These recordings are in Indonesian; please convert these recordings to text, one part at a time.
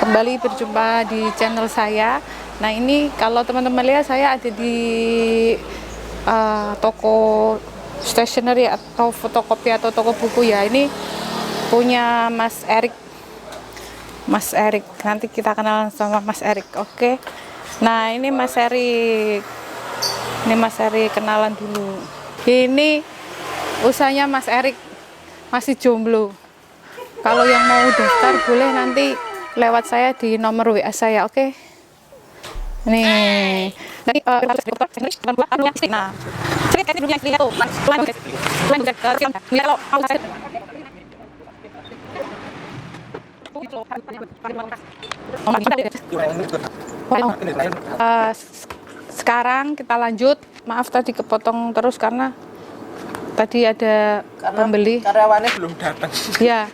Kembali berjumpa di channel saya. Nah, ini kalau teman-teman lihat saya ada di toko stationery atau fotokopi atau toko buku ya. Ini punya Mas Erik. Mas Erik, nanti kita kenalan sama Mas Erik. Oke. Nah, ini Mas Erik. Ini Mas Erik, kenalan dulu. Ini usahanya Mas Erik, masih jomblo. Kalau yang mau daftar boleh nanti lewat saya di nomor WA saya, oke? Nih, dari nah, sekarang kita lanjut. Maaf tadi kepotong terus karena tadi ada pembeli. Karyawannya belum datang. Ya,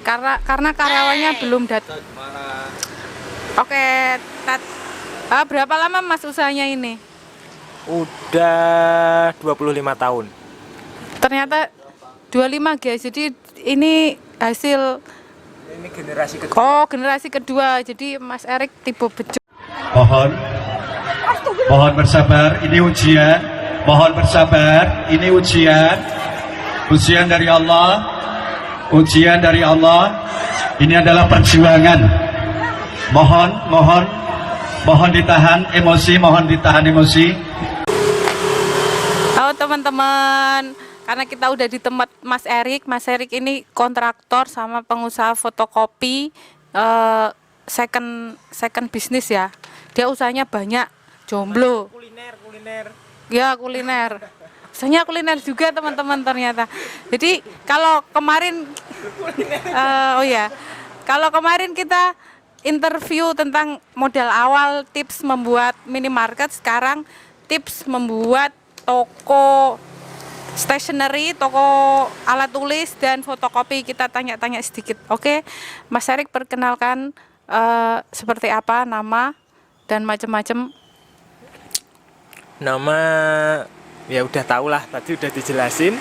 karena karyawannya belum datang. Oke, berapa lama Mas usahanya ini? Udah 25 tahun. Ternyata 25 guys. Jadi ini hasil Ini generasi kedua. Oh, generasi kedua. Jadi Mas Erik tipe bejo. Mohon bersabar, ini ujian. Mohon bersabar, ini ujian. Ujian dari Allah. Ujian dari Allah. Ini adalah perjuangan. Mohon ditahan emosi, mohon ditahan emosi. Halo teman-teman, karena kita udah di tempat Mas Erik. Mas Erik ini kontraktor sama pengusaha fotokopi second bisnis ya. Dia usahanya banyak, jomblo. Kuliner. Ya, kuliner. Usahanya kuliner juga teman-teman ternyata. Jadi kalau kemarin kalau kemarin kita interview tentang modal awal, tips membuat minimarket, sekarang tips membuat toko stationery, toko alat tulis dan fotokopi. Kita tanya-tanya sedikit. Oke, Mas Erik perkenalkan seperti apa nama dan macam-macam. Nama ya udah tau lah, tadi udah dijelasin.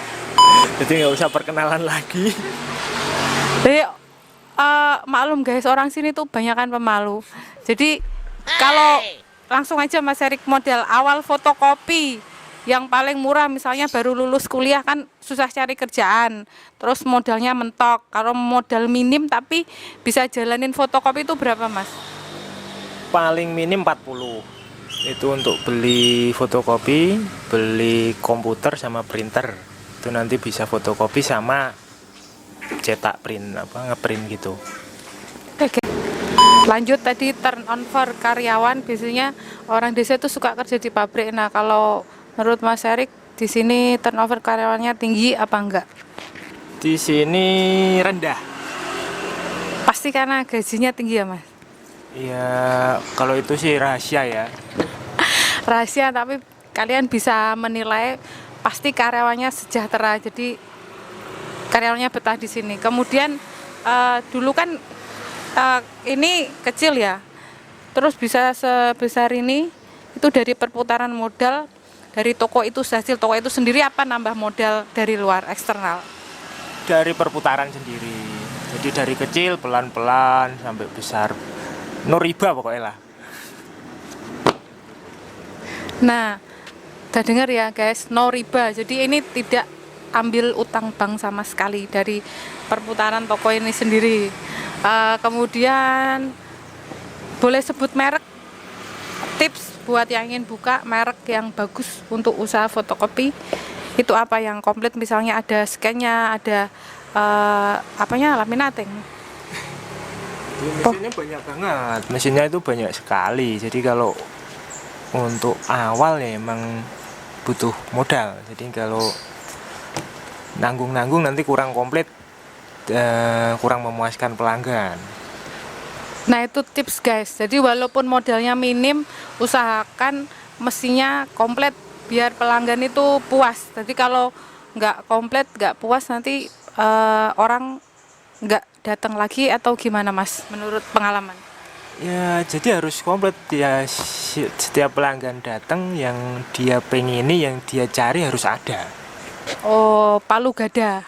Jadi nggak usah perkenalan lagi. Jadi maklum guys, orang sini tuh banyakan pemalu. Jadi kalau langsung aja Mas Erik, modal awal fotokopi yang paling murah, misalnya baru lulus kuliah kan susah cari kerjaan, terus modalnya mentok. Kalau modal minim tapi bisa jalanin fotokopi itu berapa Mas? Paling minim 40. Itu untuk beli fotokopi, beli komputer sama printer. Itu nanti bisa fotokopi sama cetak print, ngeprint gitu. Oke. Lanjut tadi turnover karyawan, biasanya orang desa itu suka kerja di pabrik. Nah, kalau menurut Mas Erik di sini turnover karyawannya tinggi apa enggak? Di sini rendah. Pasti karena gajinya tinggi ya Mas? Ya kalau itu sih rahasia ya. Rahasia, tapi kalian bisa menilai pasti karyawannya sejahtera, jadi karyawannya betah di sini. Kemudian dulu kan ini kecil ya, terus bisa sebesar ini, itu dari perputaran modal dari toko itu, hasil toko itu sendiri apa nambah modal dari luar eksternal? Dari perputaran sendiri. Jadi dari kecil pelan-pelan sampai besar. No riba pokoknya lah. Nah, udah dengar ya guys, no riba. Jadi ini tidak ambil utang bank sama sekali dari perputaran toko ini sendiri. Kemudian boleh sebut merek, tips buat yang ingin buka merek yang bagus untuk usaha fotokopi itu apa yang komplit, misalnya ada scan-nya, ada laminating. Mesinnya banyak banget. Mesinnya itu banyak sekali. Jadi kalau untuk awal ya emang butuh modal. Jadi kalau nanggung-nanggung nanti kurang komplit, kurang memuaskan pelanggan. Nah, itu tips guys. Jadi walaupun modalnya minim, usahakan mesinnya komplit biar pelanggan itu puas. Jadi kalau nggak komplit, nggak puas, nanti orang nggak datang lagi atau gimana Mas menurut pengalaman? Ya jadi harus komplit ya, setiap pelanggan datang yang dia pengini, yang dia cari harus ada. Oh, palu gada.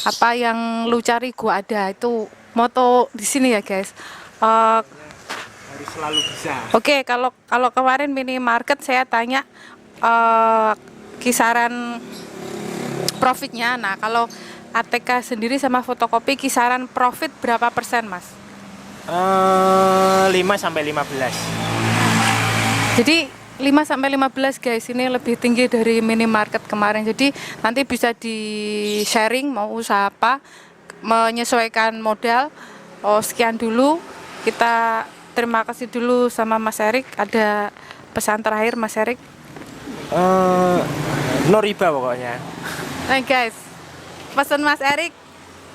Apa yang lu cari gua ada, itu moto di sini ya guys. Eh, Harus selalu bisa. Oke, kalau kalau kemarin minimarket saya tanya kisaran profitnya. Nah, kalau ATK sendiri sama fotokopi kisaran profit berapa persen, Mas? 5 sampai 15. Jadi 5 sampai 15 guys, ini lebih tinggi dari minimarket kemarin. Jadi nanti bisa di sharing mau usaha apa, menyesuaikan modal. Oh, sekian dulu. Kita terima kasih dulu sama Mas Erik. Ada pesan terakhir Mas Erik? No riba pokoknya. Nah guys, pesan Mas Erik,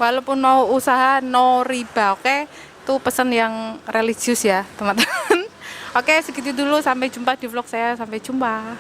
walaupun mau usaha no riba, oke? Itu pesan yang religius ya teman-teman. Oke, segitu dulu, sampai jumpa di vlog saya, sampai jumpa.